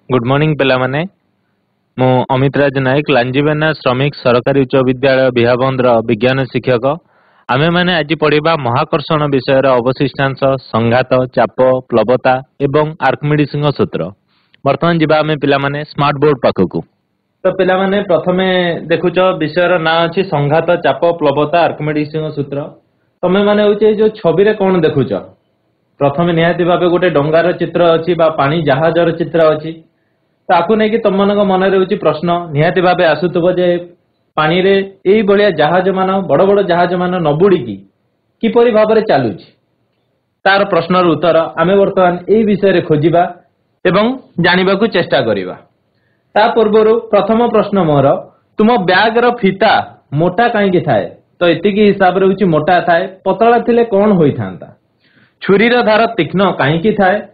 Good morning पिला माने मु अमित राज नायक लांजीबेना श्रमिक सरकारी उच्च विद्यालय बिहाबंद्र विज्ञान शिक्षक आमे माने आज पढ़िबा महाकर्षण विषय अवशिष्टांश संघात चाप प्लवता एवं आर्किमिडीज सूत्र। वर्तमान जीवा आमे पिला माने स्मार्ट बोर्ड पाखकू। तो पिला माने प्रथमे देखुच विषय ना अछि संघात चाप प्लवता आर्किमिडीज सूत्र। तमे माने होचे जो छवि रे कोन देखुच प्रथमे निहाती भाबे गोटे डंगार चित्र अछि बा पानी जहाजर चित्र अछि। ताकू नहीं कि तुम मन मन रे प्रश्न निहाती भावे आसुथबो जे पानी रे एई बलिया जहाज मान बड़ बड़ जहाज मान न बुड़ीकी किपरि भाबरे चालुछि तार प्रश्नर उत्तर आमे वर्तमान एई विषय रे खोजिबा एवं जानिबा को चेष्टा करिबा। ता पूर्वरु प्रथम प्रश्न मोर तुम बैग रो फीता मोटा काहे कि थाए तो एतिकी हिसाब रे उची मोटा थाए पतला थिले कोन होई थांता। छुरी रो धार तीक्ष्ण काहे कि थाए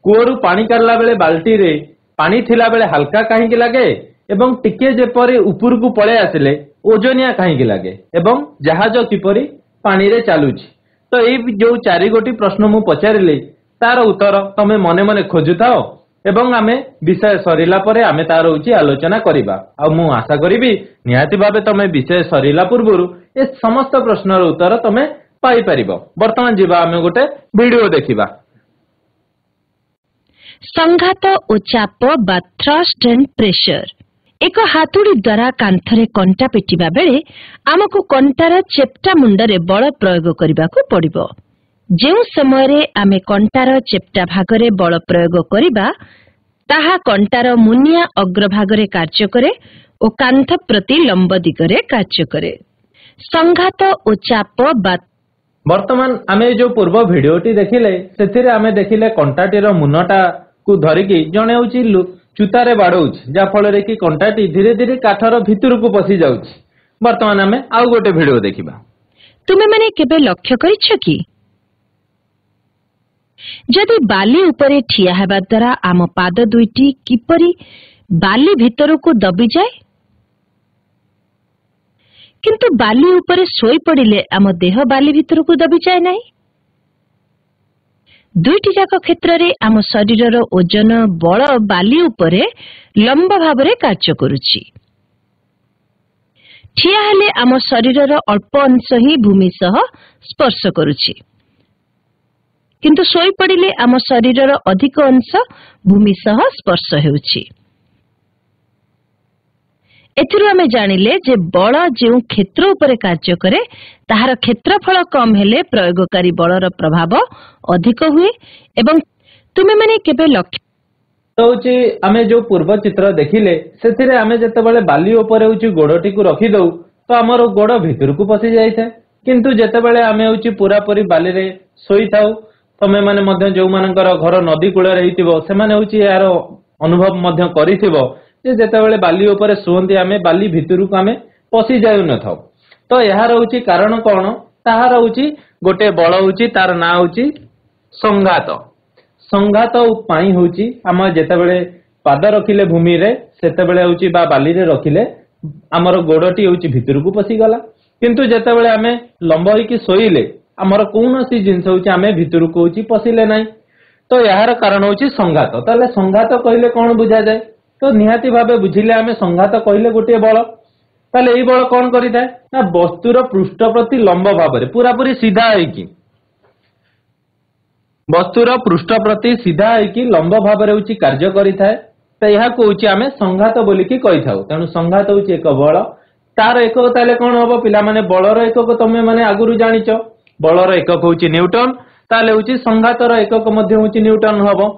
कुओरु पानी काढला बेले बाल्टी रे पानी थिला बेले हल्का कहीं लगे एवं टिके जेपरी ऊपर को पळे आसिले ओजनिया कहीं लगे एवं जहाज किपरि पानी रे चालुछि। तो ये जो चारि गोटी प्रश्न मु पचारिले तार उत्तर तमे मने मने खोजुताओ एवं आमे विषय सरिला परे आमे तार उची आलोचना करिबा। आ मु आशा करिबी निहाती भाबे तमे विषय सरिला पूर्वरु ए समस्त प्रश्नर उत्तर तमे पाई परिबो। वर्तमान जीवा आमे गोटे वीडियो देखिबा। संघात और चाप बा थ्रस्ट एंड प्रेशर। एक हाथुड़ी द्वारा कांथरे कंटा पिटिबा बेले आमको कंटार चेप्टा मुंडरे बल प्रयोग करिबाकू पड़िबो। जेउ समय रे आमे कंटार चेप्टा भागरे बल प्रयोग करिबा ताहा कंटार मुनिया अग्रभागरे कार्य करे और कांथ प्रति लंब दिगरे कार्य करे। संघात और चाप बा वर्तमान आमे जो पूर्व भिडियोटी देखिले सेथिरे आमे देखिले कंटाटीर मुनटा को धरिकी जणे होची चूतारे बाड़ौछि जा फल कि कंटाटी धीरे धीरे काठर भितर को पसी जाउछि। वर्तमान आमे आउ गोटे भिडियो देखिबा। तुमे माने केबे लक्ष्य करिछ कि जदि बाली उपरे ठिया हेबा द्वारा आम पाद दुईटी किपरि बाली भितर को दबी जाए किंतु बाली उपरे सोई पड़िले आम देह बाली भितर को दबी जाए नहीं। दुईटी जाक क्षेत्र रे आम शरीरर ओजन बल बाली उपरे लंब भावरे कार्य करुछि। ठिया हेले आम शरीरर अल्प अंश ही भूमि सह स्पर्श करुछि किंतु सोई पड़िले आम शरीरर अधिक अंश भूमि सह स्पर्श हेउछि। एथिरु आमे जानिले जे बल जेउ क्षेत्र उपरे कार्य करे ताहार क्षेत्रफल कम हेले प्रयोगकारी बलर प्रभाव अधिक हुए एवं तुमे माने केबे लक्ष्य तो होची आमे जो पूर्व चित्र देखिले सेथिरे आमे जतेबेले बाली उपरे होची गोड़टी को रखी दउ तो हमर गोड़ भितर को पसी जाय थाए किंतु जतेबेले आमे होची पूरा पूरी बाली रे सोई थाउ तमे माने मध्य जो मानकर घर नदी कूल रे हितिबो से माने होची यार अनुभव मध्य करिथिबो जे जतेबेले बाली उपरे सुहंती आमे बाली भितर को आमे पसी जाय न थाउ। तो यार होची कारण कोन ताहार होची गोटे बल होची तार ना होची संघात। संघात पाई होची आम जेतेबेले पाद रखिले भूमि रे सेतेबेले होची बा बाली रे रखिले हमर गोड़टी होची भितर को पसी गला किंतु जेतेबेले आमे लंब होई सोइले हमर कोनोसी जिंस होची आमे भितर को होची पसिले नाही। तो यार कारण होची संघात। ताले संघात कहिले कोन बुझा जाय तो निहाती भाबे बुझिले आमे संघात कहिले गोटे बल ताले एई बल कोन करि थाए ना वस्तुर पृष्ठ प्रति लंब भाबरे पूरा पूरी सीधा होइकी वस्तुर पृष्ठ प्रति सीधा होइकी लंब भाबरे होची कार्य करि थाए। तो यहा को होची आमे संघात बोली की कहि थाउ। तेनु संघात होची एक बल तार एकक ताले कोन होबो पिला माने बलर एकक तमे माने आगुरु जानिचो बलर एकक होची न्यूटन ताले होची संघातर एकक मध्ये होची न्यूटन होबो।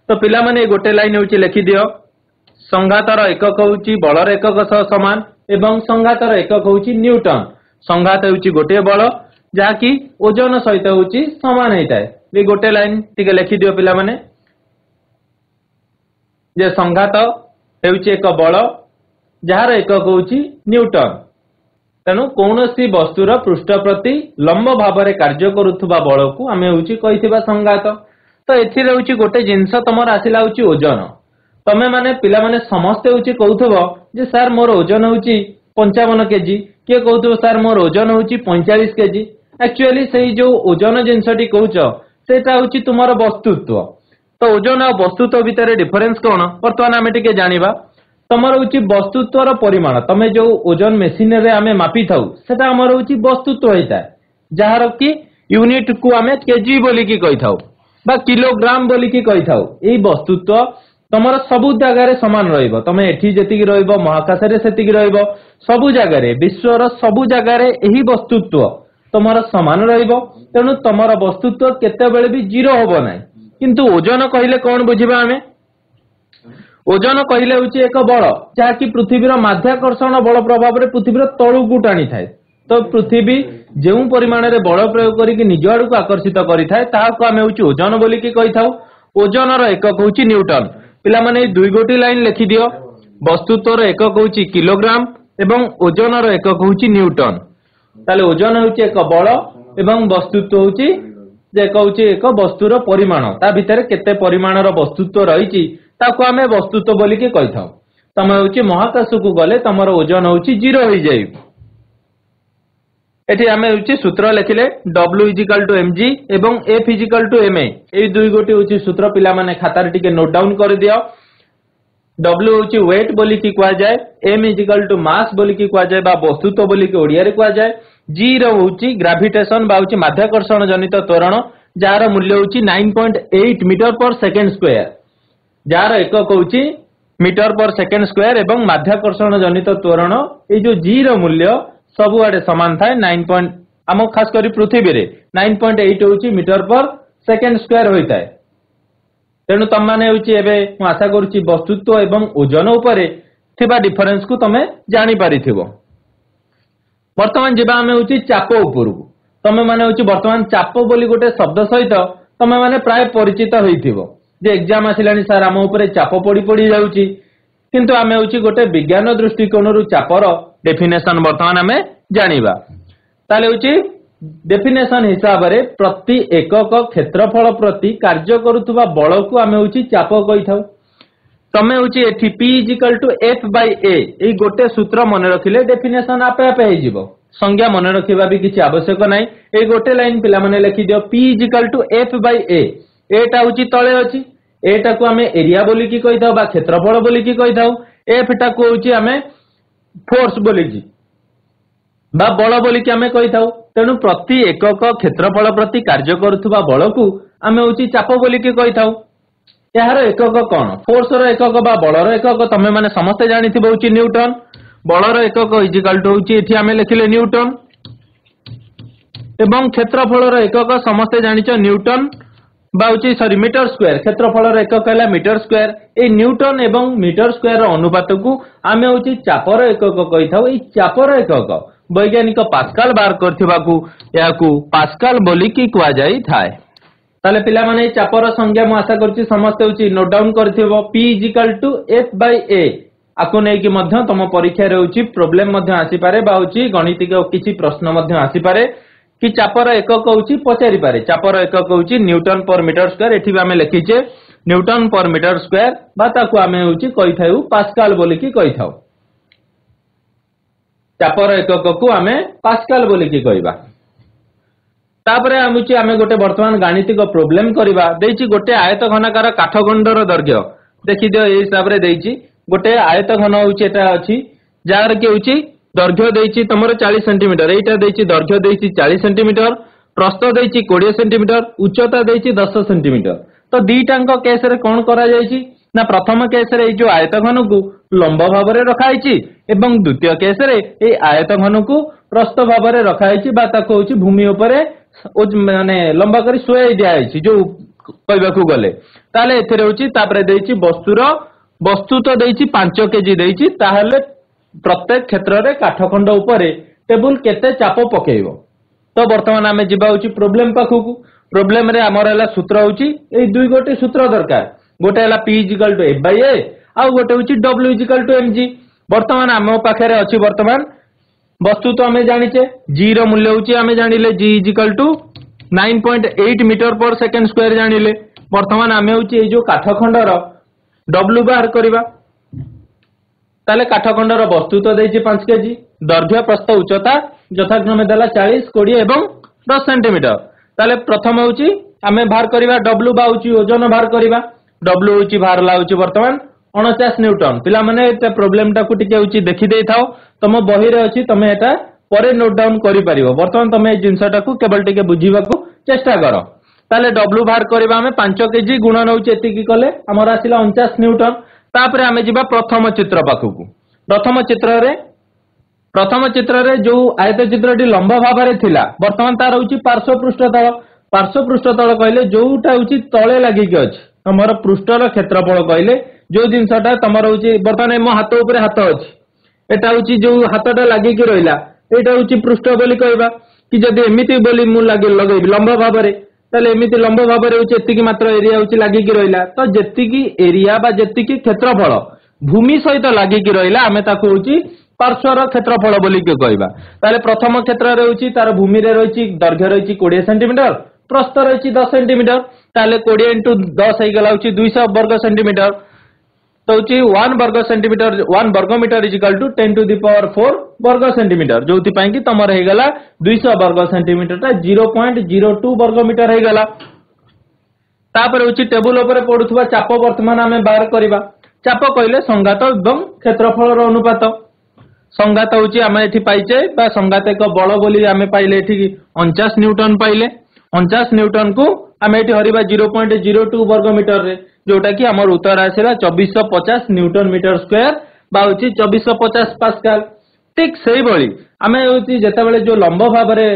तो पिला माने गोटे लाइन होची लिखि दियो संघातर एकक होची बलर एकक सह समान एवं संघातर एकक होची न्यूटन। संघात होची गोटे बल जहा कि ओजन सहित होची समान हेताए। ये गोटे लाइन टिके लिखि दियो पिला माने जे संघात हेउची एक बल जहार एकक होची न्यूटन। तेणु कौनसी वस्तुर पृष्ठ प्रति लंब भावरे कार्य करुथुबा बल को आमे होची कहिथिबा संघात। तो एथिरे होची गोटे जिंस तमर आसिला होची ओजन तमे माने पिला माने समस्ते होची कहउथबो जे सर मोर ओजन होची 55 केजी के कहउथबो सर मोर ओजन होची 45 केजी। एक्चुअली सेही जो ओजन जिंसटी कहउचो सेटा होची तुमर वस्तुत्व तो ओजन और वस्तुत्व भितर डिफरेन्स कौन बर्तमान आम टे जाना तमर हूँ वस्तुत्वर परिमाण तुम जो ओजन मेसीन रे आम मापी था सेटा आमर हूँ वस्तुत्व होता है जार कि यूनिट को आम केजी बोलिकी कही था बा किलोग्राम बोलिकी कही था यही वस्तुत्व तुम सबु जगार सामान रही एठी जेतिकी रहिबो महाकाश रे सेतिकी रहिबो सबु जगार विश्वर सबु जगार यही वस्तुत्व तुम सामान रहिबो तेणु तुम वस्तुत्व केतेबेले भी जीरो होबो नाही किंतु ओजन कहले कौन बुझिबा आमे ओजन कहले हूँ एक बल जहाँकि पृथ्वीर माध्याकर्षण बल प्रभाव में पृथ्वीर तलू को टाणी थाए तो पृथ्वी जो परिमाण में बल प्रयोग करके निज आड़ को आकर्षित करें आम हूँ ओजन बोलिकी कही था ओजन एकक हूँ न्यूटन पिला माने दुई गोटी लाइन लिखि दियो वस्तुत्वर एकक हूँ किलोग्राम एवं ओजन एकक हूँ न्यूटन ताले ओजन हूँ एक बल एवं वस्तुत्व हूँ एक वस्तुर परिमाण ता भितर केते परिमाणर वस्तुत्व रही ताको आमे वस्तुत्व बोलिकी कही था तुम हूँ महाकाश को गले तुम ओजन हूँ जीरो हो जाए एठी आमे हूँ सूत्र लिखिले W = mg एवं F = ma ए दुई गोटी हूँ सूत्र पिला माने खातार टिके नोट डाउन कर दियो W हूँ वेट बोलिकी कह जाए m = मास बोलिकी कह जाए बा वस्तुत्व बोलिकी ओडिया रे कह जाए g रो हूँ ग्रेविटेशन बा हूँ माध्याकर्षण जनित त्वरण जार मूल्य हूँ 9.8 मीटर पर सेकेंड स्क्वायर जार एकक हूँ मीटर पर सेकेंड स्क्वायर एवं माध्याकर्षण जनित त्वरण ये जो जी रो मूल्य सबुआडे समान थाए 9 आम खास करी पृथ्वी रे 9.8 हूँ मीटर पर सेकेंड स्क्वायर होता है तेणु तुम मैंने हूँ आशा करुच्ची वस्तुत्व एवं ओजन उपरे थिबा डिफरेंस को तुम जानी पारिथिबो वर्तमान जीवा आम हूँ चाप उपरु तुम मैंने हूँ वर्तमान चाप बोली गोटे शब्द सहित तुम मैंने प्राय परिचित होइथिबो जे एग्जाम आसिलानी सर आम उपरे चाप पड़ी पड़ी जाउची किंतु आमे हूँ गोटे विज्ञान दृष्टिकोण चापर डेफिनेशन वर्तमान आमे जानिबा ताले हूँ डेफिनेशन हिसाब रे प्रति एकक क्षेत्रफल प्रति कार्य करुवा बल को आमे हूँ चाप कही था तमे हूँ एठी P = F/A ये गोटे सूत्र मन रखिले डेफिनेशन आपे आपे हो जिवो संज्ञा मन रखिबा भी किछि आवश्यक नाही ए गोटे लाइन पिला माने लिखि दियो P = F/A एटा हूँ तले अच्छी एटा को आमे एरिया बोलिकी कही था क्षेत्रफल बोलिकी कही था एफ टा को हूँ आमे फोर्स बोलिकी बा बल बोलिकी आमे कही था तेणु प्रति एकक क्षेत्रफल प्रति कार्य करुवा बल को आमे हूँ चाप बोलिकी कही था यार एकक कौन फोर्स रो एकक बा बलर एकक तमे माने समस्ते जानिथिबो हूँ न्यूटन बलर एकक इजिकल टू हूँ एठी आमे लिखिले न्यूटन एवं क्षेत्रफल एकक समस्ते जानिछ न्यूटन बाउची सॉरी मीटर स्क्वायर क्षेत्रफल एकक है मीटर स्क्वायर ए न्यूटन एवं मीटर स्क्वायर अनुपात को आमे हूँ चापर एकक कही था चापर एकक वैज्ञानिक पास्काल बार करथिबाकू पास्काल बोलिकी कह जाई थाए ताले पिला माने चापर संज्ञा मु आशा करछि समस्त हूँ नोट डाउन करथिबो P = F/A आको नै कि मध्य तम परीक्षा रे हूँ प्रॉब्लम मध्य आसी पारे बा हूँ गणितिक किछि प्रश्न मध्य आसी पारे कि चापर एकक हूँ पचारि पारे चापर एकक हूँ न्यूटन पर मीटर स्क्वायर एठी आमे लिखिचे न्यूटन पर मीटर स्क्वायर बा ताकू आमे हूँ कही थाउ पास्काल बोलिकी कही थाउ चापर एकक को आमे पास्काल बोलिकी कहबा तापरे आमे गोटे वर्तमान गाणितिक प्रॉब्लम करबा देछि गोटे आयत घनाकार काठगंडर दैर्घ्य देखि दियो ए हिसाब रे देछि गोटे आयत घन हूँ एटा अछि जार के हूँ दैर्घ्य देछि तमरो 40 सेंटीमीटर एटा देछि दैर्घ्य देछि 40 सेंटीमीटर प्रस्थ देछि 20 सेंटीमीटर उच्चता देछि 10 सेंटीमीटर तो दीटांक केस रे कोन करा जायछि ना प्रथम केस रे जो आयत घन को लंब भाव रे रखा आइछि एवं द्वितीय केस रे ए आयत घन को प्रस्थ भाव रे रखा आइछि बा ताको होछि भूमि ऊपर माने लंबा करी सोए दिया आइछि जो कहबाकू गले ताले एथरे होछि तापरे देछि वस्तु तो देछि 5 केजी देछि ताहले प्रत्येक क्षेत्र रे काठखंड उपरे टेबुल केते चाप पकेइबो तो वर्तमान आमे जिबा होछि प्रॉब्लम पाखु को प्रॉब्लम रे हमर हला सूत्र होछि ए दुई गोटे सूत्र दरकार गोटे हला P = F/A आ गोटे होछि W = mg वर्तमान आम पाखरे अछि वर्तमान वस्तु तो आमे जानिचे g रो मूल्य होछि आमे जानिले g = 9.8 मीटर पर सेकंड स्क्वायर जानिले वर्तमान आमे होछि ए जो काठखंडर W बाहर करबा ताले काठखंडर वस्तु तो देछि 5 केजी दैर्घ्य प्रस्थ उच्चता यथाक्रमे देला 40 20 एवं 10 सेंटीमीटर ताले प्रथम होछि आमे बाहर करबा W बा होछि ओजन बाहर करबा डब्ल्यू होची बाहरला होची वर्तमान 49 न्यूटन पिला माने एटा प्रॉब्लम टाकू टिके होची देखि देई थाओ तम बही रे अछि तमे एटा परे नोट डाउन करि परिबो वर्तमान तमे ए जिंस टाकू केवल टिके बुझीबाकू चेष्टा करो ताले डब्ल्यू बाहर करबा हमें 5 केजी गुणन होची एतिकी कले हमर आसिला 49 न्यूटन तापरे हमें जिबा प्रथम चित्र पाखकू प्रथम चित्र रे जो आयत चित्रटी लंबा भाव में थिला वर्तमान तार होची पार्श्व पृष्ठतल कहले जोटा होची तळे लागिक अछि हमर पृष्ठर क्षेत्रफल कहले जो जिनसटा तमर होची वर्तमान मो हाथ ऊपर हाथ अछि एटा होची जो हाथटा लागिक रहिला एटा होची पृष्ठ बोली कहबा कि जदी एमिति बोली मु लगेबी लंबा भाव में ताले एमिति लंबा भाव में होची एतिकी मात्र एरिया होची लागिक रहिला तो जेतिकी एरिया बा जेतिकी क्षेत्रफल भूमि सहित लागिक रहिला हमें ताकू होची पार्श्वर क्षेत्रफल बोली कहबा ताले प्रथम क्षेत्र रे होची तार भूमि रे रहिची दैर्घ्य रहिची 20 सेंटीमीटर प्रस्थ रहिची 10 सेंटीमीटर ताले 20 * 10 हे गला होची 200 वर्ग सेंटीमीटर तो होची 1 वर्ग सेंटीमीटर 1 वर्ग मीटर = 10⁴ वर्ग सेंटीमीटर जोति पई कि तमर हे गला 200 वर्ग सेंटीमीटर ता 0.02 वर्ग मीटर हे गला तापर होची टेबल ऊपर पडुथबा चाप वर्तमान हमें बाहर करबा चाप कहले संघात एवं क्षेत्रफल रो अनुपात संघात होची आमे एठी पाइचे बा संघात एक बल बोली आमे पाइले एठी 49 न्यूटन पाइले 49 न्यूटन को आमे एठी हरिबा 0.02 वर्ग मीटर रे जोटा कि हमर उत्तर आसेला 2450 न्यूटन मीटर स्क्वायर बा होची 2450 पास्कल ठीक सेही बळी आमे होची जेता बेले जो लंब भाव रे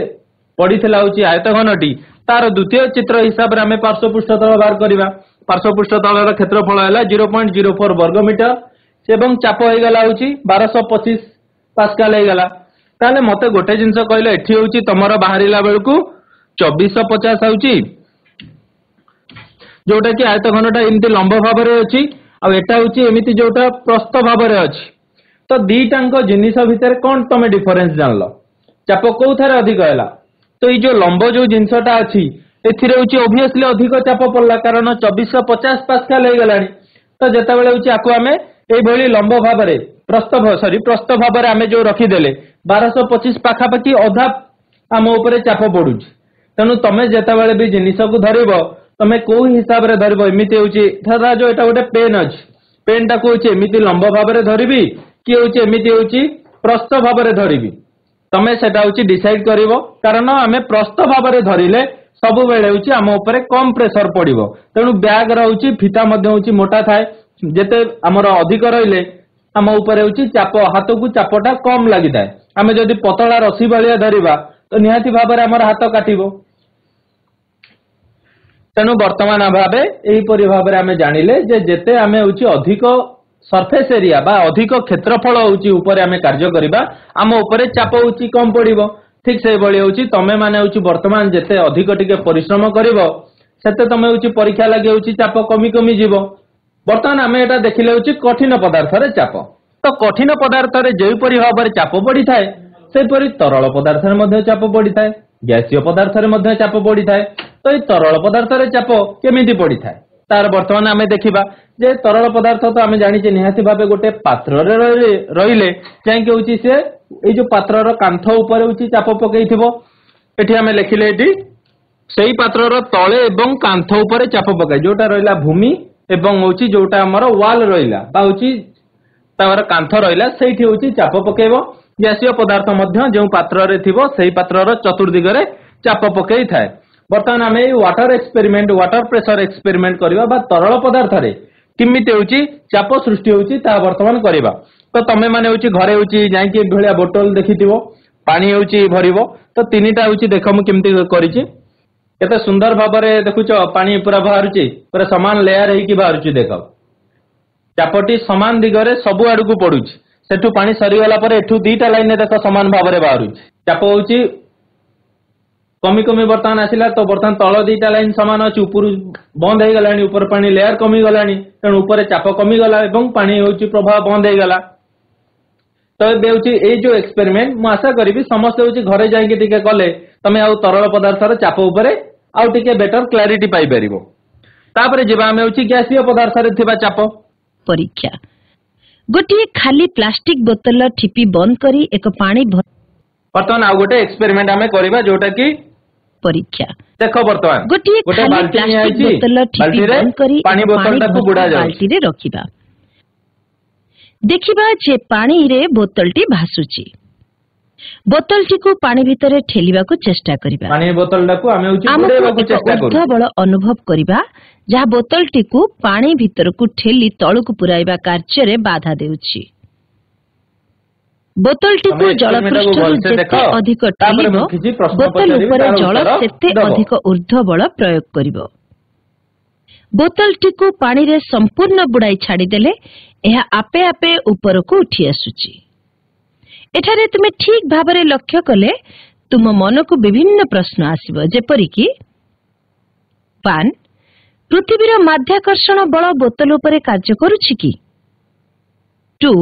पडिथला होची आयतघनटी तार द्वितीय चित्र हिसाब रे आमे पार्श्व पृष्ठतल बाहर करबा पार्श्व पृष्ठतल रो क्षेत्रफल हैला 0.04 वर्ग मीटर एवं चाप हे गला होची 1225 पास्कल हे गला ताले मते गोटे जिंस कहले एठी होची तमरो बाहरिला बेलकू 2450 होची जोटा कि आयतघनटा एमती लंब भाव रे अछि आ एटा होची एमिति जोटा प्रस्थ भाव रे अछि तो दीटांक जिनिस भितर कोन तमे डिफरेंस जानलो चाप को थारे अधिक हैला तो ई जो लंब जो जिंसटा अछि एथिरे होची ऑब्वियसली अधिक चाप पड़ला कारण 2450 पास्कल हे गलानी तो जेता बेले होची आकु हमें ए भली लंब भाव रे प्रस्थ भाव रे हमें जो रखी देले 1225 पाखा पाखी अधा आम ऊपर चाप पडुची तेनु तमे जेता बेले भी जिनिस को धरिबो तमे को हिसाब रे धरिबो एमिति होची धरा जो एटा गोटे पेन अछि पेन टा को होची एमिति लंब भाव रे धरिबी कि होची एमिति होची प्रस्थ भाव रे धरिबी तमे सेटा होची डिसाइड करिवो कारण हमें प्रस्थ भाव रे धरिले सब बेले होची आम ऊपर कम प्रेशर पडिबो तेनु बैग रा होची फीता मध्ये होची मोटा थाए जेते हमर अधिक रहिले आम ऊपर होची चाप हाथ को चापटा कम लागि थाए आमे जदी पतला रसी बलिया धरिबा तो निहाती भाव रे हमर हाथ काटिबो तेनु वर्तमान भावे एही परि भाव रे आमे जानिले जे जेते आमे होची अधिक सरफेस एरिया बा अधिक क्षेत्रफल होची ऊपर आमे कार्य करिबा आम ऊपर चाप होची कम पडिबो ठीक से बळी होची तमे माने होची वर्तमान जेते अधिक टिके परिश्रम करिवो सेते तमे होची परीक्षा लागि होची चाप कमी कमी जीवो वर्तमान आमे एटा देखिले होची कठिन पदार्थ रे चाप तो कठिन पदार्थ रे जेई परि भाव रे चाप पडी थाए से परि तरल पदार्थ रे मध्ये चाप पडी थाए गैसीय पदार्थ रे मध्ये चाप पडी थाए तो ए तरल पदार्थ रे चाप केमिति पडी थाए तार वर्तमान आमे देखिबा जे तरल पदार्थ तो आमे जानि जे निहाती भाबे गोटे पात्र रे रहिले जाय के होची से ए जो पात्र रो कांथ ऊपर होची चाप पकेइथिबो एठी आमे लेखिले एठी सेही पात्र रो तळे एवं कांथ ऊपर चाप पकाय जोटा रहिला भूमि एवं होची जोटा हमर वाल रहिला बा होची तावर कांथ रहिला सेठी होची चाप पकेइबो गैसीय पदार्थ मध्य जो पात्र रे थिबो सेही पात्र रो चतुर्दिग रे चाप पकेइ थाए वर्तमान आमे water experiment water pressure experiment करबा बा तरल पदार्थ रे किमिते होची चाप सृष्टि होची ता वर्तमान करबा तो तमे माने होची घरे होची जाई के भलिया बोतल देखिथिबो पानी होची भरिबो तो तीनिटा होची देखो मु केमति करिछि केते सुंदर भाबरे देखुचो पानी पूरा बाहरुची पूरा समान लेयर हेई कि बाहरुची देखो चापटी समान दिगरे सबु आडू को पडुची सेठु पानी सरी गला परे एठु दीटा लाइन ने देखो समान भाबरे बाहरुची चाप होची कमी कमी वर्तमान आसिला तो वर्तमान तळ दीटा लाइन समान अछि ऊपर बंद हे गलानी ऊपर पानी लेयर कमी गलानी तेन ऊपर चाप कमी गला एवं पानी होची प्रभाव बंद हे गला तो ए होची ए जो एक्सपेरिमेंट मु आशा करिवि समस्त होची घरे जाई के टिके कले तमे आ तरल पदार्थ रे चाप ऊपर आ टिके बेटर क्लैरिटी पाई परिबो तापरे जेबा हमें होची गैसीय पदार्थ रे थिबा चाप परीक्षा गोटी खाली प्लास्टिक बोतल ठिपी बंद करी एक पानी वर्तमान आ गोटे एक्सपेरिमेंट हमें करबा जोटा कि परीक्षा देख बर्तमान गोटे गोटे खाली बाल्टी प्लास्टिक नियाइछि, बोतल ठीपी बाल्टीरे बंद करी पानी बोतल टाकु बुड़ा जाउछि। बाल्टी रे रखिबा देखिबा जे पानी रे बोतलटी भासुची बोतलटी को पानी भितरे ठेलिबाकू चेष्टा करिबा पानी बोतल टाकु आमे होछि आमको बुड़ेबाकू एक चेष्टा करू। ऊर्ध्व बल अनुभव करिबा जहा बोतलटी को पानी भितरकू ठेली तळकू पुराइबा कार्य रे बाधा देउछि बोतलटी को जलपृष्ठରୁ ଯେତେ ଅଧିକ ଠେଲିବ ବୋତଲ ଉପରେ ଜଳ ସେତେ ଅଧିକ ଊର୍ଧ୍ୱ ବଳ ପ୍ରୟୋଗ କରିବ ବୋତଲଟିକୁ ପାଣିରେ ସମ୍ପୂର୍ଣ୍ଣ ବୁଡାଇ ଛାଡ଼ିଦେଲେ ଏହା ଆପେ ଆପେ ଉପରକୁ ଉଠି ଆସୁଛି ଏଠାରେ ତୁମେ ଠିକ ଭାବରେ ଲକ୍ଷ୍ୟ କଲେ ତୁମ ମନକୁ ବିଭିନ୍ନ ପ୍ରଶ୍ନ ଆସିବ ଯେପରିକି 1 ପୃଥିବୀର ମାଧ୍ୟାକର୍ଷଣ ବଳ ବୋତଲ ଉପରେ କାର୍ଯ୍ୟ କରୁଛି କି 2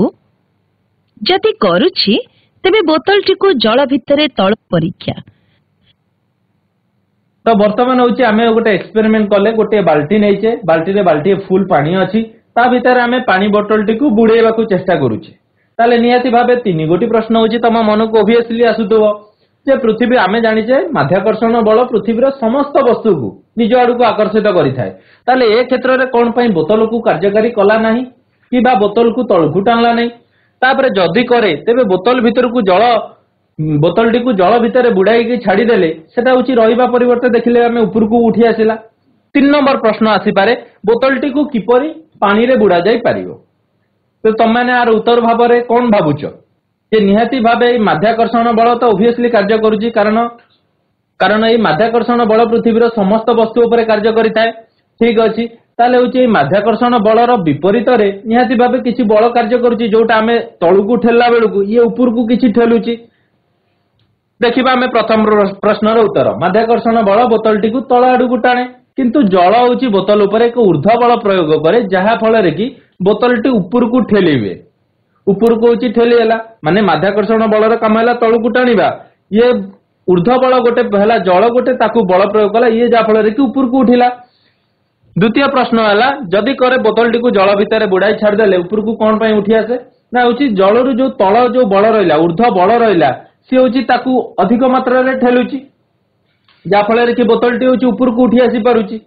जदि करुछि तेबे बोतलटी को जल भितरे तळ परीक्षा तो वर्तमान होछि आमे गोटे एक्सपेरिमेंट कले गोटे बाल्टी नैचे बाल्टी रे बाल्टी फुल पानी अछि ता भीतर आमे पानी बोतल टी को बुड़ेबाकू चेष्टा करूछि ताले नियाति भाबे तीन गोटी प्रश्न होछि तम मन को ऑब्वियसली आसुतबो जे पृथ्वी आमे जानिचे माध्याकर्षण बल पृथ्वीर समस्त वस्तु को निज आडू को आकर्षित करिथाय ताले ए क्षेत्र रे कोन पई बोतल को कार्यकारी कला नाही कि बा बोतल को तळकू टाणला नाही तापरे जदि करे तेबे बोतल भितर को जल बोतल टी को जल भितर बुड़ाई के छाड़ी देले सेटा होची रहिबा परिवर्ते देखिले आमे ऊपर को उठी आसिला 3 नंबर प्रश्न आसी पारे बोतल टी को किपरि पानी रे बुड़ा जाई परिवो तो तुम माने आर उत्तर भाव रे कोन भाबुचो जे निहाती भाबे माध्याकर्षण बल तो ऑब्वियसली कार्य करूची कारण ए माध्याकर्षण बल पृथ्वीर समस्त वस्तु उपरे कार्य करिताय ठीक अछि ताले होची माध्याकर्षण बलर विपरीत रे निहाती भाबे किछि बल कार्य करूची जोटा आमे तळुकू ठेलला बेलकू ये ऊपर को किछि ठेलुची देखिबा आमे प्रथम प्रश्नर उत्तर माध्याकर्षण बल बोतलटी को तळ आडू टाणे किंतु जल होची बोतल ऊपर एक ऊर्ध्व बल प्रयोग करे जहा फल रे कि बोतलटी ऊपर को ठेलिबे ऊपर को होची ठेलिला माने माध्याकर्षण बलर काम हैला तळुकू टाणीबा ये ऊर्ध्व बल गोटे हैला जल गोटे ताकू बल प्रयोग कला ये जा फल रे कि ऊपर को उठिला द्वितीय प्रश्न है जदि करे बोतल टी को जल भितर बुड़ाई छाड़देले ऊपर को कौन पाई उठी आसे ना होची जलरू जो तल जो बल रहिला ऊर्ध्व बल रहिला सी होची ताकू अधिक मात्रा रे ठेलुची जा फल रे कि बोतल टी होची ऊपर को उठी आसी पारुची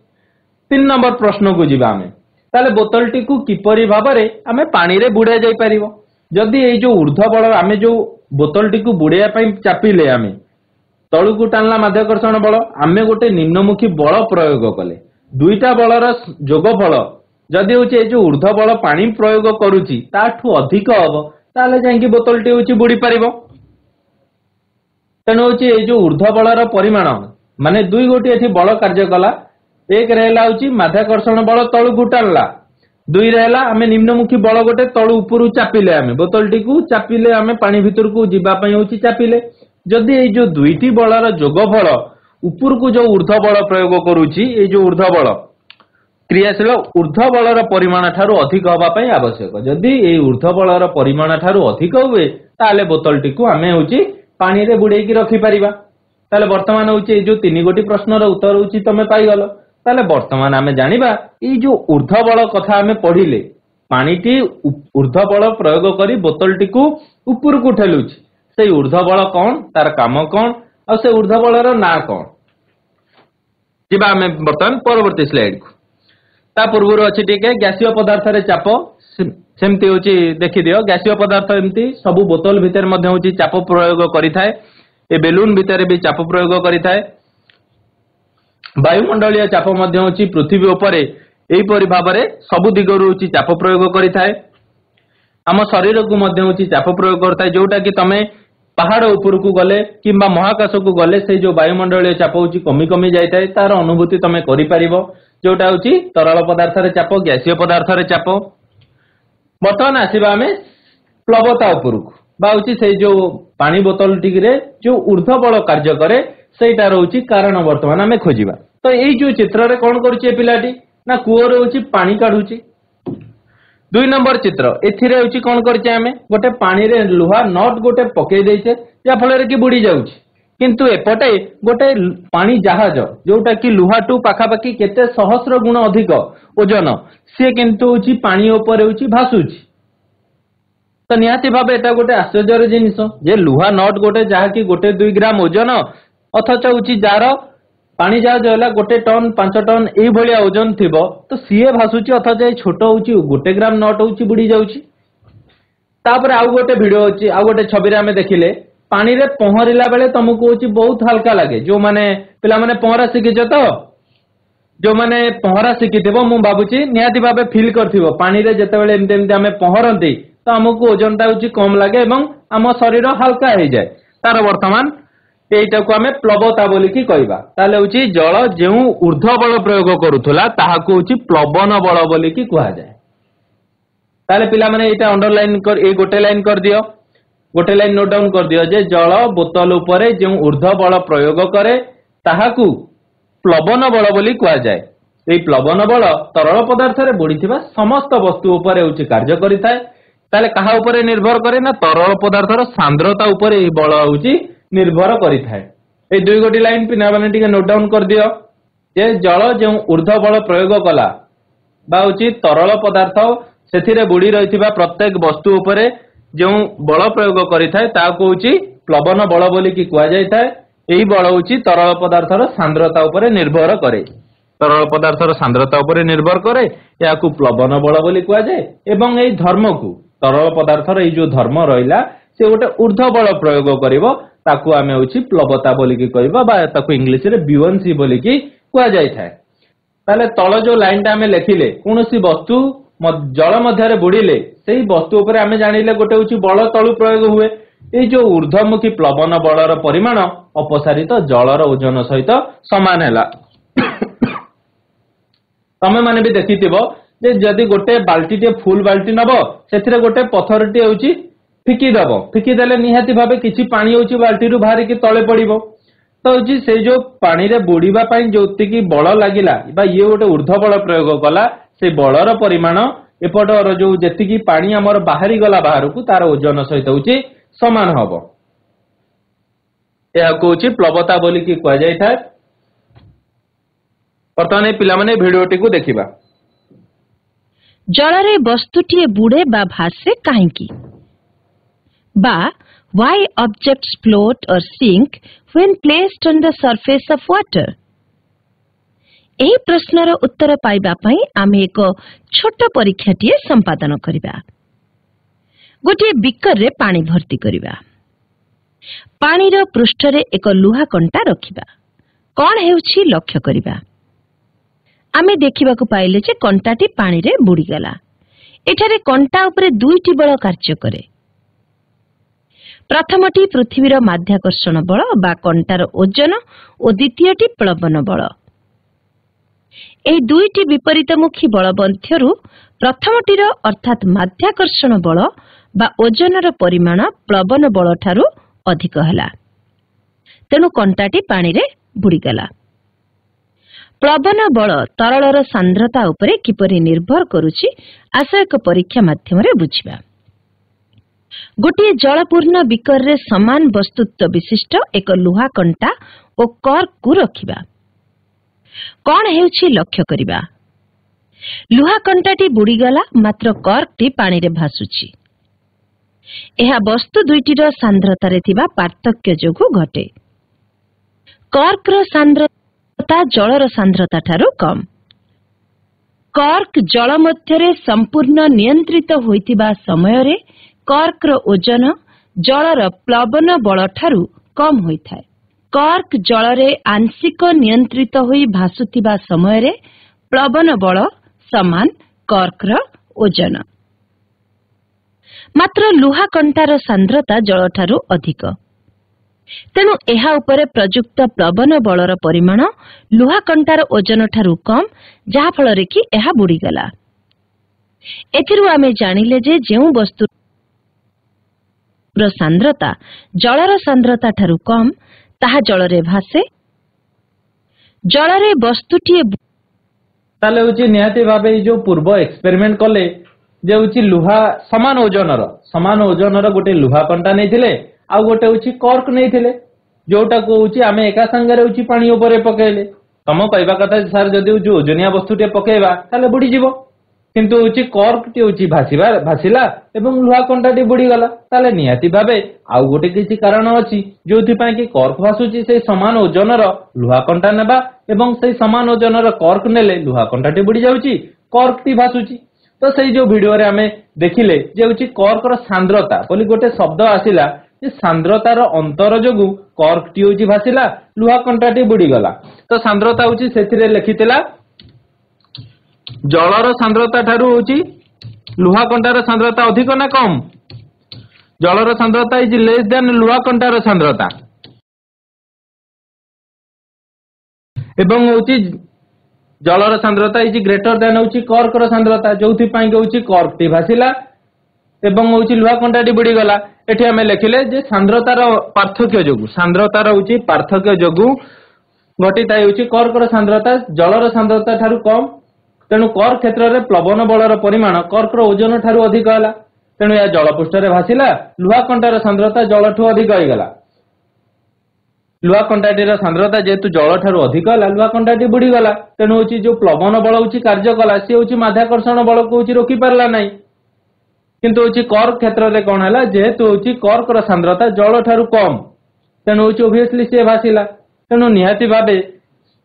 3 नंबर प्रश्न को जिबा हमें ताले बोतल टी को किपरि भाबरे हमें पानी रे बुड़ाई जाई परिवो जदि ए जो ऊर्ध्व बल हमें जो बोतल टी को बुड़ाया पई चापिले हमें तळु को टाणला माध्याकर्षण बल हमें गोटे निम्नमुखी बल प्रयोग कले दुईटा बलर जोगफल जदि होची ए जो ऊर्ध्व बल पानी प्रयोग करूची ताठू अधिक हबो ताले जांकी बोतल टी होची बुड़ी परिवो तेणु होची ए जो ऊर्ध्व बलर परिमाण माने दुई गोटी एठी बल कार्य कला एक रहला होची माध्याकर्षण बल तळु टाणला दुई रहला हमें निम्नमुखी बल गोटे तळु ऊपरू चापिले हमें बोतल टी को चापिले हमें पानी भितर को जिबा पई होची चापिले जदि ए जो दुईटी बलर जोगफल ऊपर को जो ऊर्ध्व बल प्रयोग करूची ए जो ऊर्ध्व बल क्रियाशील ऊर्ध्व बलर परिमाण ठारू अधिक हवा पई आवश्यक जदि ए ऊर्ध्व बलर परिमाण ठारू अधिक हुए ताले बोतल टी को हमें होची पानी रे बुड़ेई की रखि परिबा ताले वर्तमान होची ए जो 3 गोटी प्रश्नर उत्तर होची तमे पाई गलो ताले वर्तमान हमें जानिबा ए जो ऊर्ध्व बल कथा हमें पढिले पानी टी ऊर्ध्व बल प्रयोग करी बोतल टी को ऊपर को ठेलुची से ऊर्ध्व बल कोन तार काम कोन और से ऊर्ध्व बलर ना कोन जिबा हमें वर्तमान परवर्ती स्लाइड को ता पूर्व अच्छी टिके गैसीय पदार्थ रे चाप सेमती होची देखि दियो गैसीय पदार्थ एमती सब बोतल भितर मध्ये होची चाप प्रयोग करिथाय ए बेलून भितर भी चाप प्रयोग करिथाय वायुमंडलीय चाप मध्ये होची पृथ्वी ऊपर एई परि भाबरे सब दिगरु होची चाप प्रयोग करिथाय आम शरीर को मध्ये होची चाप प्रयोग करथाय जोटा कि तमे पहाड़ ऊपर को गले किंबा महाकाश को गले से जो वायुमंडलीय चाप होची कमी कमी जाइथाय तार अनुभूति तमे करि परिबो जोटा होची तरल पदार्थ रे चाप गैसीय पदार्थ रे चाप बर्तमान आसीबा हमें प्लवता ऊपर को बा होची से जो पानी बोतल टिक रे जो ऊर्ध्व बल कार्य करे सेटा रहउची कारण वर्तमान हमें खोजिबा तो एई जो चित्र रे कोन करूची ए पिलाटी ना कुओ रे होची पानी काढुची 2 नंबर चित्र एथिरे होची कोन करचे हमें गोटे पानी रे लुहा नट गोटे पके देइछे या फल रे कि बुड़ी जाउची किंतु एपटे गोटे पानी जहाज जोटा कि लुहा टू पाखापाखि केते सहस्र गुण अधिक ओजन से किंतु होची पानी ऊपर होची भासुची तो निहाती भाबे एटा गोटे आश्चर्य जिनिस जे लुहा नट गोटे जहा कि गोटे 2 ग्राम ओजन अथच होची जार पानी जहाज है 1 टन 5 टन ये ओजन थी तो सीए भासुची अथच छोट हूँ 1 ग्राम नट हूँ बुड़ी जाऊँगी। तापर आउ गोटे भिडियो अच्छी आउ गोटे छवि आम देखिले पानी रे पहरिला बेले तुमको हूँ बहुत हल्का लगे जो माने पिला माने पहरा शिखिच तो जो माने पहरा शिखिथिबो मु भाबुची निहाती भाबे फील करथिबो पानी रे जेतेबेले एमते एमते आमे पहरंती तो हमको ओजनटा हूँ कम लगे एवं आम शरीर हल्का हो जाए। तार वर्तमान एटा को आमे प्लवता बोली की कहबा ताले हूँ जल जो ऊर्ध्व बल प्रयोग करूथला ताहाको हूँ प्लवन बल बोली की कहा जाए। ताले पिला माने एटा अंडरलाइन कर ए गोटे लाइन कर दियो गोटे लाइन नोट डाउन कर दियो जे जल बोतल उपरे जो ऊर्ध्व बल प्रयोग करे ताहाकू प्लवन बल बोली कहा जाए। এই প্লবন বল তরল পদার্থরে বুড়িথিবা সমস্ত বস্তু উপরে হচ্ছে কার্য করিথায়। তাহলে কাহা উপরে নির্ভর করে না তরল পদার্থর সান্দ্রতা উপরে এই বল হচ্ছে নির্ভর করিথায়। এই দুই গোটি লাইন পিনা মানে টিকে নোট ডাউন कर दियो যে জল যে ঊর্ধ্ব বল প্রয়োগ কলা বা হচ্ছে তরল পদার্থ সেথিরে বুড়ি রহিথিবা প্রত্যেক বস্তু উপরে যে বল প্রয়োগ করিথায় তাকু হচ্ছে প্লবন বল বলি কি কুয়া যাইথায়। এই বল হচ্ছে তরল পদার্থর সান্দ্রতা উপরে নির্ভর করে तरल पदार्थर सांद्रता उपरे निर्भर करे या प्लवन बल बोली कह जाए। एवं यही धर्म को तरल पदार्थर ये जो धर्म रहा से गोटे ऊर्ध्व बल प्रयोग करिवो ताकू आमे होछि प्लवता बोली की कहबा बा ताकू इंग्लिश रे ब्यूएंसी बोली की कह जाय थाए। ताले तळ जो लाइनटा आमे लेखिले कोनोसी वस्तु जल मध्यरे बुड़िले सेही वस्तु उपरे आमे जानिले गोटे होछि बल तळु प्रयोग हुए। ये जो ऊर्ध्वमुखी प्लवन बलर परिमाण अपसारित जलर ओजन सहित समान हैला। तमे माने भी देखिथिबो जे जदि गोटे बाल्टी टे फुल बाल्टी नबो सेथिरे गोटे पत्थर टे होछि फिकी दबो फिकी देले निहाती भाबे किछि पानी होछि बाल्टी रु बाहरी की तळे पड़िबो तो होछि से जो पानी रे बुड़ीबा पई जोति की बल लागिला बा ये गोटे ऊर्ध्व बल प्रयोग कला से बलर परिमाण एपटर जो जेति की पानी हमर बाहरी गला बाहर को तार ओजन सहित होछि समान हबो। या को होछि प्लवता बोली की कह जाय थाए। बर्तमान पिला माने भिडियोटी को देखिबा। जलरे वस्तुटीए बुड़े बा भासे काहेकी बा why objects float or sink when placed on the surface of water। एही प्रश्नर उत्तर पाइबा पई आमे एक छोट परीक्षाटीए संपादन करिबा। गोटे बिकर रे पानी भर्ती करिबा पानी रो पृष्ठ रे एक लुहा कंटा रखिबा कोन हेउछि लक्ष्य करिबा। आमे देखिबा को पाइले जे कंटाटी पानी रे बुड़ी गला। एठारे कंटा उपरे दुईटी बल कार्य करे। प्रथमटी पृथ्वीर माध्याकर्षण बल बा कंटार ओजन और द्वितीयटी प्लवन बल। एही दुईटी विपरीतमुखी बल मध्यरु प्रथमटीर अर्थात माध्याकर्षण बल बा ओजनर परिमाण प्लवन बल ठारू अधिक हला तेणु कंटाटी पानी रे बुड़ी गला। प्लवन बल तरलर सांद्रता उपरे किपरि निर्भर करुछि आशा एक परीक्षा माध्यम रे बुझिबा। गोटे जलपूर्ण बिकर रे समान वस्तुत्व विशिष्ट एक लुहा कंटा और कर्क को रखिबा कोन हेउछि लक्ष्य करिबा। लुहा कंटाटी बुड़ी गला मात्र कर्कटी पानी रे भासुछि। एहा वस्तु दुईटीर सांद्रता रे थिबा पार्थक्य जोगु घटे। कर्कर सांद्रता जलर सांद्रता ठारू कम। कर्क जल मध्यरे संपूर्ण नियंत्रित होइतिबा समय रे कर्कर ओजन जलर प्लवन बल ठारू कम होइथाय। कर्क जलरे आंशिक नियंत्रित होई भासुतिबा समय रे प्लवन बल समान कर्कर ओजन। मात्र लुहा कंटार सांद्रता जल ठारू अधिक तेणु एहा उपरे प्रयुक्त प्लवन बलर परिमाण लुहा कंटार ओजन ठारू कम जहा फल रे कि एहा बुड़ी गला। एथिरु आमे जानिले जे जेउ वस्तु सांद्रता जलर सांद्रता ठारू कम ताहा जलरे भासे। जलरे वस्तुटीए ताले होची निहाती भाबे जो पूर्व एक्सपेरिमेंट कले जे होची लुहा समान ओजनर गोटे लुहा कंटा नैथिले आ गोटे होची कर्क नैथिले जोटा को होची आमे एका संगे होची पानी ऊपर पकेइले। तम कहबा कथा सर जदि जो ओजनिया वस्तुटे पकेइबा ताले बुड़ी जीवो किंतु होची कॉर्क टी होची भासिला एवं लुहा कंटाटी बुड़ी गला ताले निहाती भाबे आउ गोटे किछि कारण अछि जोथि पय कि कॉर्क भासुची से समान ओजनर लुहा कंटा नेबा एवं से समान ओजनर कॉर्क नेले लुहा कंटाटी बुड़ी जाउची कॉर्क टी भासुची। तो सेई जो वीडियो रे हमें देखिले जे होची कॉर्क रो सांद्रता बोली गोटे शब्द आसिला जे सांद्रतार अंतर जोगु कॉर्क टी होची भासिला लुहा कंटाटी बुड़ी गला। तो सांद्रता होची सेथिरे लिखितला जलर सांद्रता ठारू होची लुहा कंटार सांद्रता अधिक ना कम। जलर सांद्रता इज लेस देन लुहा कंटार सांद्रता एवं होची जलर सांद्रता इज ग्रेटर देन होची कॉर्क रो सांद्रता जोथि पय होची कॉर्क टी भासिला एवं होची लुहा कंटाटी बुड़ी गला। एठी हमें लिखिले जे सांद्रतार पार्थक्य जोगु सांद्रतार होची पार्थक्य जोगु घटिता होची कॉर्क रो सांद्रता जलर सांद्रता ठारू कम। तेणु कॉर्क क्षेत्र में प्लवन बलर परिमाण कॉर्क रो ओजन ठारू अधिक है तेणु यह जलपृष्ठ में भासिला लुहा कंटार सांद्रता जल ठू अधिक होगला। लुहा कंटाटी सांद्रता जेहेतु जल ठारू अधिक है लुहा कंटाटी बुड़ी गला तेणु होची जो प्लवन बल होची कार्य कला सी होची माध्याकर्षण बल को होची रोकी पारला नहीं। किंतु होची कॉर्क क्षेत्र में कौन है जेहेतु होची कॉर्क रो सांद्रता जल ठारू कम तेणु होची ओबियसली सी भासिला। तेणु निहाती भाबे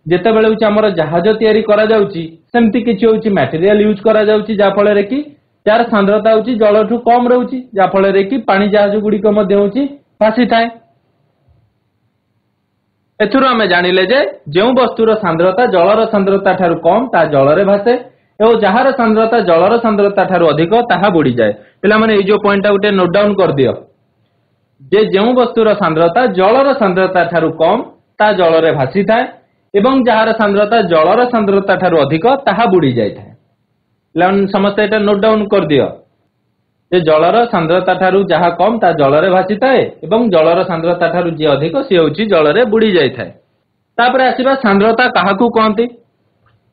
जेते बेले होची हमर जहाज तयारी करा जाउची सेमती किछि होची मटेरियल यूज करा जाउची जा फळे रे कि तार सांद्रता होची जल ठू कम रहउची जा फळे रे कि पानी जहाज गुडी को मध्ये होची भासी थाए। एथुर हमें जानिले जे जेउ वस्तुर सांद्रता जलर सांद्रता ठारू कम ता जल रे भासे एवं जहार सांद्रता जलर सांद्रता ठारू अधिक ताहा बुडी जाए। पिला माने ए जो पॉइंट उटे नोट डाउन कर दियो जे जेउ वस्तुर सांद्रता जलर सांद्रता ठारू कम ता जल रे भासी थाए एवं जहार सांद्रता जलर सांद्रता ठारू अधिक ताहा बुड़ी जाय थाए। समस्त एटा नोट डाउन कर दियो जे जलर सांद्रता ठारू जहा कम ता जल रे भासी थाए एवं जलर सांद्रता ठारू जे अधिक से होची जल रे बुड़ी जाय थाए। तापर आसीबा सांद्रता काहाकू कहंती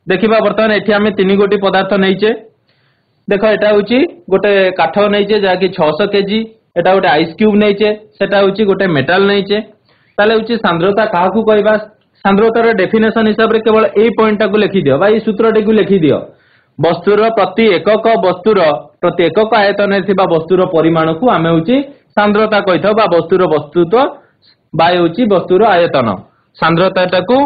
देखिबा वर्तमान एठी हमें तीन गोटी पदार्थ नैचे देखो एटा होची गोटे काठ नैचे जा कि 600 केजी एटा गोटे आइस क्यूब नैचे सेटा होची गोटे मेटल नैचे ताले होची सांद्रता काहाकू कहबा सांद्रतार डेफिनेशन हिसाब रे केवल ए पॉइंट को लिखि दियो बा ए सूत्रटी को लिखि दियो वस्तुर प्रति एकक आयतन रे थिबा वस्तुर परिमाण को आमे होची सांद्रता कहिथो बा वस्तुर वस्तुत्व बाय होची वस्तुर आयतन। सांद्रताटा को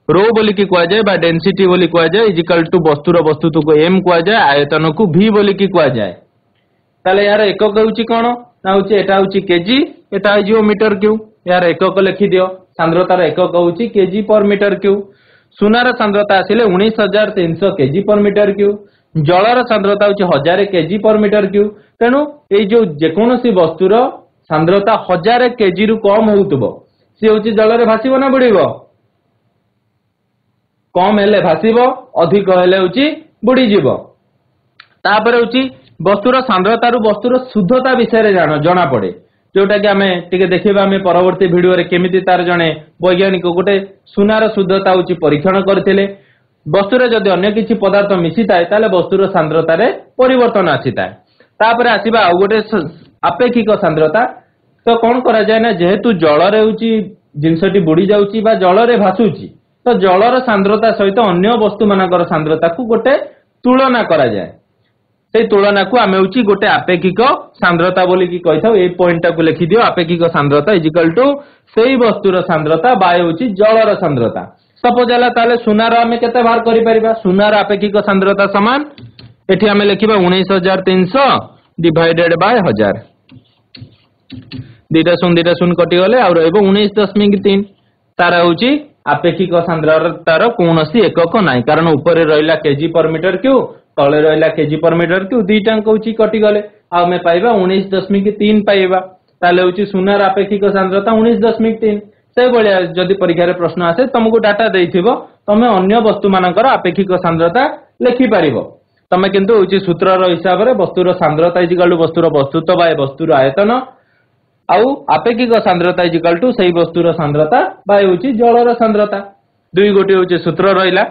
रो बोली की कुआ जाय बा डेंसिटी बोली कुआ जाय इज इक्वल टू वस्तुर वस्तुत्व को m कुआ जाय आयतन को v बोली की कुआ जाय। ताले यार एकक होची कोन ना होची एटा होची केजी एटा होची मीटर क्यूब यार एकक लिखि दियो सांद्रतार एकक होची केजी पर मीटर क्यूब। सुनार सांद्रता आसिले 19300 केजी पर मीटर क्यूब जलर सांद्रता होची 1000 केजी पर मीटर क्यूब। तेणु ए जो जेकोनोसी वस्तुर सांद्रता 1000 केजी रु कम होउतबो सी होची जल रे भासीबो ना बुडीबो कम हेले भासीबो अधिक हेले होची बुडी जीवो। तापर होची वस्तुर सांद्रता रु वस्तुर शुद्धता विषय रे जाना पड़े जोटा कि आमे टिके देखिबा आमे परवर्ती वीडियो रे केमिति तार जणे वैज्ञानिक गोटे सुनार शुद्धता होची परीक्षण करथिले वस्तुरे जदि अन्य किछि पदार्थ मिसी थाए ताले वस्तुर सांद्रता रे परिवर्तन आसी थाए। तापर आसीबा आ गोटे आपेक्षिक सांद्रता तो कोन करा जाय ना जेहेतु जल रे होची जिंसटी बुडी जाउची बा जल रे भासुची तो जलर सांद्रता सहित अन्य वस्तु मानकर सांद्रता को गोटे तुलना करा जाय से तुलना को आमे होची गोटे आपेक्षिक सांद्रता बोली की कहिथाउ ए पॉइंट को लिखि दियो आपेक्षिक सांद्रता इज इक्वल टू सेही वस्तुर सांद्रता बाय होची जलर सांद्रता। सपोज हला ताले सुनार आमे केते बाहर करि परिबा सुनार आपेक्षिक सांद्रता समान एठी आमे लिखिबा 19300 डिवाइडेड बाय 1000 दुटा शून्य कटि गले आ रहइबो 19.3 तारा होची आपेक्षिक सांद्रतार कोनोसी एकक नाही कारण ऊपर रहिला केजी पर मीटर क्यूब तले रहिला केजी पर मीटर क्यूब दुईटा होची कटि गले आ मे पाइबा 19.3 पाइबा ताले होची सुनार आपेक्षिक सांद्रता 19.3 से बलिया जदि परीक्षा रे प्रश्न आसे तुमको डाटा देइथिबो तमे अन्य वस्तु मानकर आपेक्षिक सांद्रता लिखि पारिबो तमे किंतु होची सूत्र रो हिसाब रे वस्तुर सांद्रता इज इक्वल टू वस्तुर वस्तुत्व बाय वस्तुर आयतन आउ आपेक्षिक सांद्रता इज इक्वल टू सेही वस्तुर सांद्रता बाय होची जलर सांद्रता दुई गोटी होची सूत्र रहिला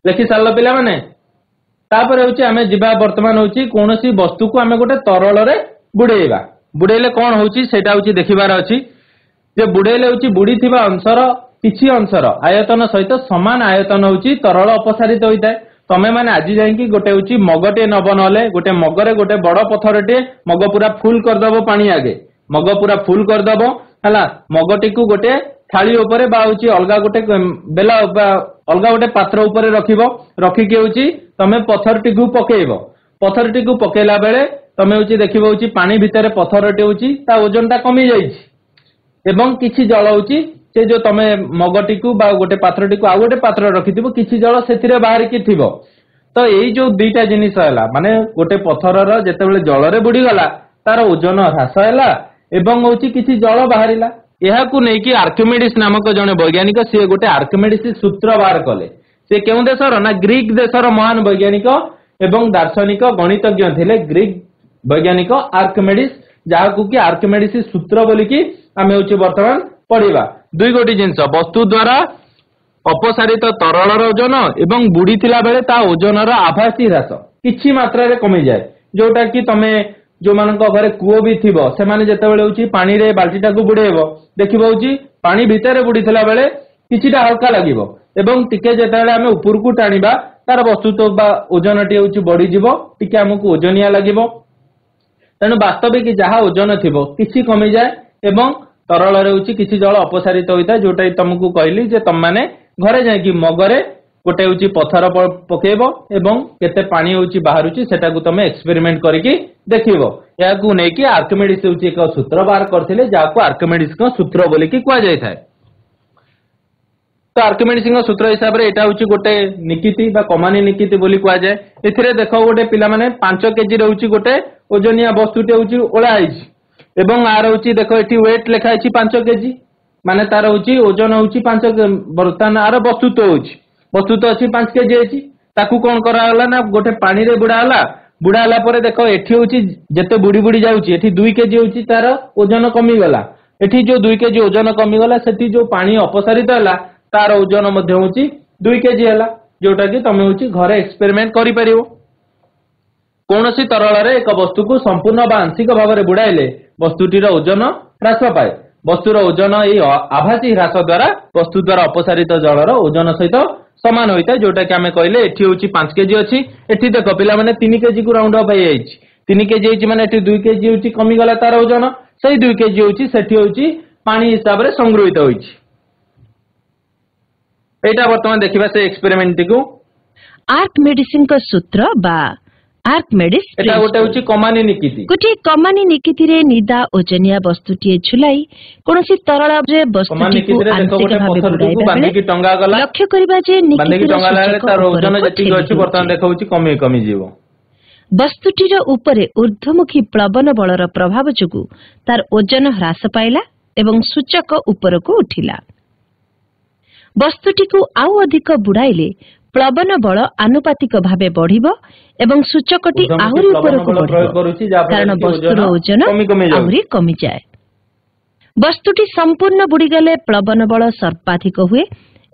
लिखि सारलो पिला माने। तापर होची आमे जिबा वर्तमान होची कोनोसी वस्तु को आमे गोटे तरल रे बुडेइबा बुडेइले कोन होची सेटा होची देखिबार अछि जे बुडेइले होची बुडी थिबा अंशर किछि अंशर आयतन सहित समान आयतन होची तरल अपसारित होइताय तमे माने आज जाइकी गोटे हूँ मगटे नब ना गोटे मगरे गोटे बड़ पथरटे मग पूरा फुल करदब पानी आगे मग पूरा फुल करदब है मगटी को गोटे थाली उपरे अलगा गोटे बेला अलगा गोटे पात्र उपरे रखिकी हूँ तमे पथरटी को पकेब पथरटी को पकेला बेले तमे हूँ देखिबो हूँ पानी भितर पथरटी हूँ ता ओजन टा कमी जाइछि एवं किछि जल हूँ से जो तमे मगटी को बा गोटे पात्रटी को आउ गोटे पात्र रखिथिबो किछि जल सेथिरे बाहरिकी थिबो तो एई जो दुईटा जिनिस हैला माने गोटे पथरर जेतेबेले जलरे बुडी गला तार ओजन ह्रास हैला एवं हूँ किछि जल बाहरिला एहाकू नेकी आर्किमिडीज नामक जने वैज्ञानिक सी गोटे आर्किमिडीज सूत्र बाहर कले से केउ देशर ना ग्रीक देशर महान वैज्ञानिक एवं दार्शनिक गणितज्ञ थिले ग्रीक वैज्ञानिक आर्किमिडीज जहाकू कि आर्किमिडीज सूत्र बोलिकी आमे हूँ वर्तमान पढ़िबा दुई गोटी जिनस वस्तु द्वारा अपसारित तरलर ओजन एवं बुड़ी थिला बेले ता ओजनर आभासी ह्रास किछि मात्रा रे कमी जाए जोटा कि तमे जो मानक घरे कूओ भी थिबो से माने जेतेबेले होची पानी रे बाल्टीटा को बुड़ेबो देखिबो होची पानी भितरे बुड़ी थिला बेले किछिटा हल्का लागिबो एवं टिके जेतेबेले हमें ऊपर को टाणीबा तार वस्तु तो बा ओजनटी होची बढ़ी जिवो टिके हमकु ओजनिया लागिबो तेणु वास्तविक जहाँ ओजन थिबो किछि कमी जाए एवं तरल होची किछि जल अपसारित होता है जोटा तुमको कहली जे तुम माने घरे जाइकी मगरे गोटे हूँ पथर पकेब एवं केते पानी हूँ बाहर सेटा को तुम एक्सपेरिमेंट करके देखिबो याकू नेकी आर्किमिडीज हूँ एक सूत्र बाहर करथिले जाको आर्किमिडीज सूत्र बोलिकी कुआ जाय थाए तो आर्किमिडीज सूत्र हिसाब से एटा हूँ गोटे निकिति बा कमानी निकिति बोली कुआ जाय एथिरे देखो गोटे पिला माने 5 केजी रहउची गोटे ओजनिया वस्तुटे हूँ ओळा आइछि एवं आर हूँ देख ये वेट लिखा 5 केजी माने तार हूँ ओजन हूँ 5 बर्तमान आर वस्तु तो अच्छी 5 केजी अच्छी ताकू कौन कराला ना गोटे पानी रे बुड़ा परे देख एठी हूँ जेते बुड़ी बुड़ी जाउची एठी 2 केजी हूँ तार ओजन कमी गला एठी जो 2 केजी ओजन कमी गला सेठी जो पानी अपसारित होला तार ओजन मध्य हूँ 2 केजी हैला जोटा कि तमे हूँ घरे एक्सपेरिमेंट करि परिबो कौनसी तरल एक वस्तु को संपूर्ण बा आंशिक भाव में बुड़ाइले वस्तुटीर ओजन ह्रास पाए वस्तुर ओजन ये आभासी ह्रास द्वारा वस्तु द्वारा अपसारित जलर ओजन सहित सामान होता है जोटा कि आम कहले एठी हूँ 5 केजी अच्छी एठी देख पिला माने 3 केजी को राउंड अप हो 3 केजी होची माने एठी 2 केजी होची कमी गला तार ओजन सही 2 केजी होची सेठी होची पानी हिसाब से संग्रहित होची एटा वर्तमान देखिबा से एक्सपेरिमेंट को आर्किमिडीज का सूत्र बा आर्किमिडीज एटा गोटे होची कमानी निकिति गोटे कमानी निकिति रे निदा ओजनिया वस्तुटिए झुलाई कोनोसी तरल रे वस्तुटि को आंशिक भावे बुड़ाइबा बांधी की टंगा गला लक्ष्य करिबा जे बांधी की टंगा लाले तार ओजन जति अछि वर्तमान देखाउची कमी कमी जीवो वस्तुटिर उपरे ऊर्ध्वमुखी प्लवन बलर प्रभाव जुगु तार ओजन ह्रास पाइला एवं सूचक ऊपर को उठिला वस्तुटि को आउ अधिक बुड़ाइले प्लवन बल आनुपातिक भावे बढ़िबो एवं सूचकटी आहुरी ऊपर को बढ़िबो कारण वस्तुर ओजन आहुरी कमी जाए वस्तुटी संपूर्ण बुड़ी गले प्लवन बल सर्वाधिक हुए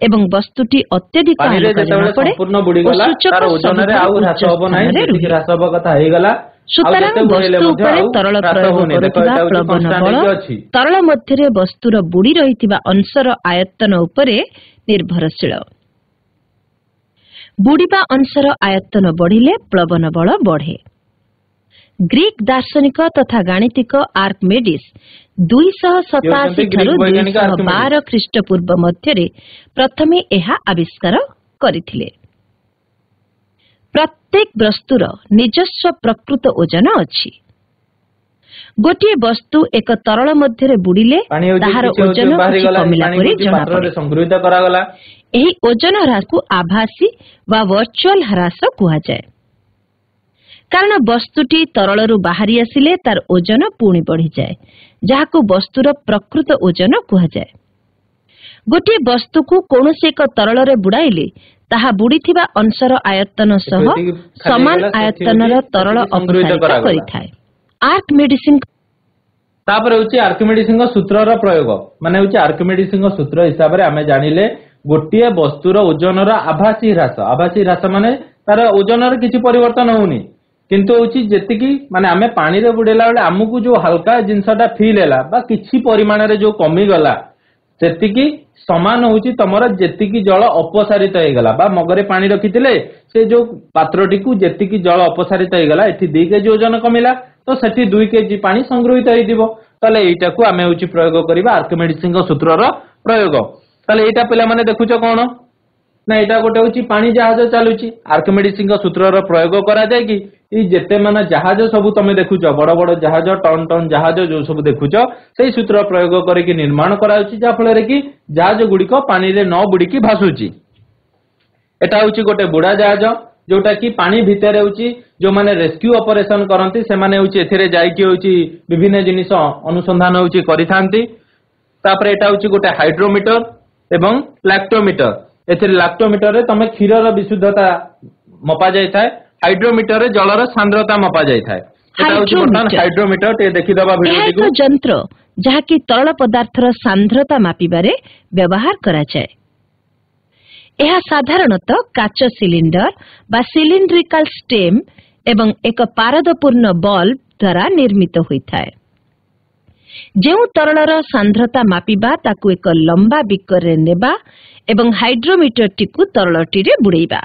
एवं वस्तुटी अत्यधिक हल्का जଣା पड़े सूचक ओजन रे आउ ह्रास होबो नाही ह्रास होबो कथा हे गला सुतरां वस्तु उपरे तरल प्रयोग करुथिबा प्लवन बल तरल मध्यरे वस्तुर बुड़ी रहितिबा अंशर आयतन उपरे निर्भरशील बुड़ीबा अंशर आयतन बढ़िले प्लवन बल बढ़े ग्रीक दार्शनिक तथा गाणितिक आर्किमिडीज 287 ठारू 212 ख्रीष्टपूर्व मध्यरे प्रथमे एहा आविष्कार करथिले प्रत्येक वस्तुर निजस्व प्रकृत ओजन अछि गोटे वस्तु एक तरल मध्यरे बुड़िले ताहार ओजन किछि कमिला परि जଣା पड़े संग्रहित करा गला एही ओजन ह्रास को आभासी वा वर्चुअल ह्रास कुहा जाए कारण वस्तुटी तरलरू बाहरी आसिले तार ओजन पुणी बढ़ी जाए जहाको वस्तुर प्रकृत ओजन कुहा जाए गोटे वस्तु को कौनसी एक तरल रे बुड़ाइले ताहा बुड़ीथिबा अंशर आयतन सह समान आयतनर तरल अपसारित करिथाए आर्किमिडीज तापर होची आर्किमिडीज सूत्रर प्रयोग माने होची आर्किमिडीज सूत्र हिसाब रे आमे जानिले गोटिए वस्तुर ओजनर आभासी ह्रास माने तार ओजनर किछि परिवर्तन होउनी किंतु होची जेतिकी माने आमे पानी रे बुडेला बेले हमकु जो हल्का जिंसटा फील हैला बा किछि परिमाण रे जो कमी गला सेतिकी समान होउची तमरा जेतिकी जल अपसारित होइगला बा मगरे पानी रखिथिले से जो पात्रटी को जेतिकी जल अपसारित होइगला एठी 2 केजी ओजन कमिला तो सेठी 2 केजी पानी संग्रहित होइदिबो ताले एटा को आमे होउची प्रयोग करिबा आर्किमिडीज सूत्रर प्रयोग ताले एटा पिला माने देखुचो कोन ना एटा गोटे होउची पानी जहाज चालुची आर्किमिडीज सूत्रर प्रयोग करा जाय कि ई जेते माने जहाज सब तमे देखुचो बड़ बड़ जहाज टन टन जहाज जो सब देखुचो सेही सूत्र प्रयोग करिकि निर्माण कराउची जा फल रे कि जहाज गुडी को पानी रे न बुडी कि भासुची एटा होउची गोटे बुडा जहाज जोटा कि पानी भितर होउची जो माने रेस्क्यू ऑपरेशन करंती से माने होउची एथिरे जाई कि होउची विभिन्न जिनिस अनुसंधान होउची करिथांती तापर एटा होउची गोटे हाइड्रोमीटर एवं लैक्टोमीटर एथिरे लैक्टोमीटर रे तमे क्षीरर विशुद्धता मपा जाय थाए हाइड्रोमीटर रे जलर सांद्रता मपा जाय थाए एटा होउची बर्तमान हाइड्रोमीटर ते देखि दबा भिडियो को यंत्र जहा कि तरल पदार्थर सांद्रता मापिबारे व्यवहार करा जाय यह साधारणतः काच सिलिंडर बा सिलिंड्रिकल स्टेम एवं एक पारदपूर्ण बल्ब द्वारा निर्मित होइथाय जेउ तरलर सांद्रता मापिबा ताकू एक लंबा बिकर रे नेबा एवं हाइड्रोमीटर टिकु तरलटी रे बुड़ेइबा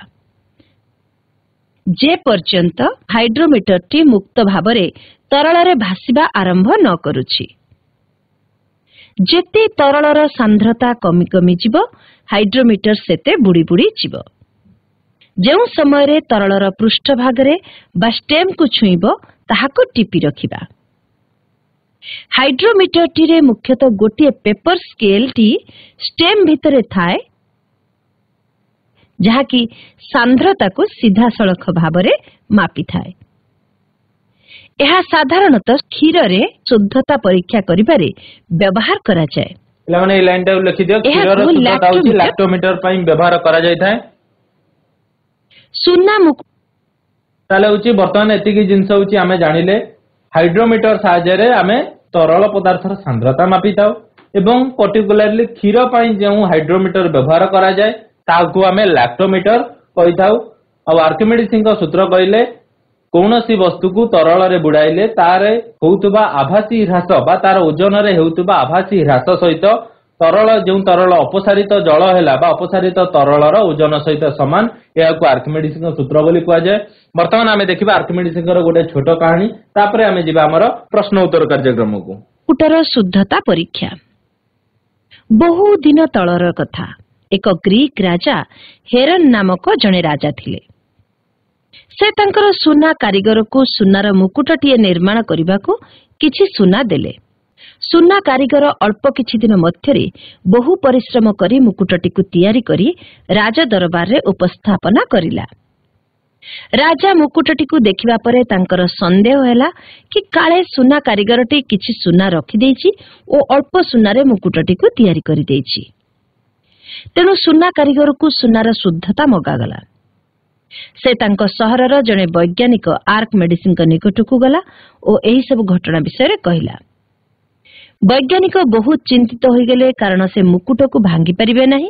जे पर्यंत हाइड्रोमीटर टी मुक्त भाबरे तरल रे भासिबा आरंभ न करूछि जेते तरलर सांद्रता कमी कमी जिवो हाइड्रोमीटर सेते बुड़ी बुड़ी जिवो जेउ समय रे तरलर पृष्ठ भागरे बा स्टेम को छुइबो ताहाको टिपी रखिबा हाइड्रोमीटर टी रे मुख्यतः गोटे पेपर स्केल टी स्टेम भितरे थाए जहा कि सांद्रता को सीधा सड़क भाबरे मापी थाए यह साधारणतः क्षीर रे शुद्धता परीक्षा करिबारे व्यवहार करा जाय पिला माने ए लाइन टा लिखि दियो क्षीरर शुद्धता होची लैक्टोमीटर पई व्यवहार करा जाय थाए सुन्ना मुक ताले होची वर्तमान एतिकी जिंस होची आमे जानिले हाइड्रोमीटर साहाय्य आमे तरल पदार्थर सांद्रता मापी थाउ एवं पर्टिकुलरली क्षीर पई जेउ हाइड्रोमीटर व्यवहार करा जाय ताकू आमे लैक्टोमीटर कहि थाउ आ आर्किमिडीज सूत्र कहिले कौनसी वस्तु को तरल रे बुड़ाइले तारे होउतबा आभासी ह्रास बा तार ओजन रे होउतबा आभासी ह्रास सहित तरल जो तरल अपसारित जल हैला बा अपसारित तरलर ओजन सहित समान याकू आर्किमिडीज सूत्र बोली कुआ जाय वर्तमान आमे देखिबा आर्किमिडीज गोटे छोट कहानी तापरे आमे जिबा हमर प्रश्न उत्तर कार्यक्रम को कुटर शुद्धता परीक्षा बहु दिन तळर कथा एक ग्रीक राजा हेरन नामक जणे राजा थिले से तांकर सुना कारीगर को सुनार मुकुटटिए निर्माण करबाको किछि सुना देले सुना कारीगर अल्प किछि दिन मध्यरे बहु परिश्रम करी मुकुटटी को तैयारी करी राजा दरबार रे उपस्थापना करिला राजा मुकुटटी को देखिबा परे तांकर संदेह हैला कि काळे सुना कारीगरटी किछि सुना रखि देछि ओ अल्प सुनारे मुकुटटी को तैयारी करि देछि तेनु सुना कारीगर को सुनार शुद्धता मगागला से तांको सहरर जने वैज्ञानिक आर्किमिडीज निकट को गला और एही सब घटना विषय कहला वैज्ञानिक बहुत चिंतित हो गले कारण से मुकुट को भांगी परिबे नहीं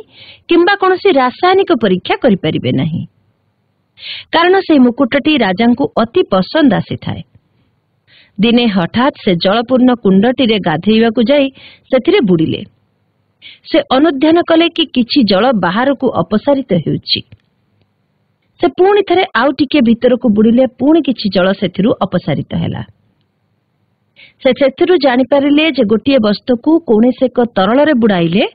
किंबा कोनोसी रासायनिक परीक्षा करि परिबे नहीं कारण से मुकुटटी राजा को अति पसंद आसी थाए दिने हठात से जलपूर्ण कुंडटी रे गाधेइबा को जाई सेथिरे बुड़िले से अनुध्यान कले कि किछि जल बाहर को अपसारित हेउछि से पुणी थरे आउ टिके भीतर को बुड़िले पुणी किछि जल सेथिरु अपसारित हैला से सेथिरु जानि परिले जे गोटिए वस्तु को कोनसे एक तरल रे बुड़ाइले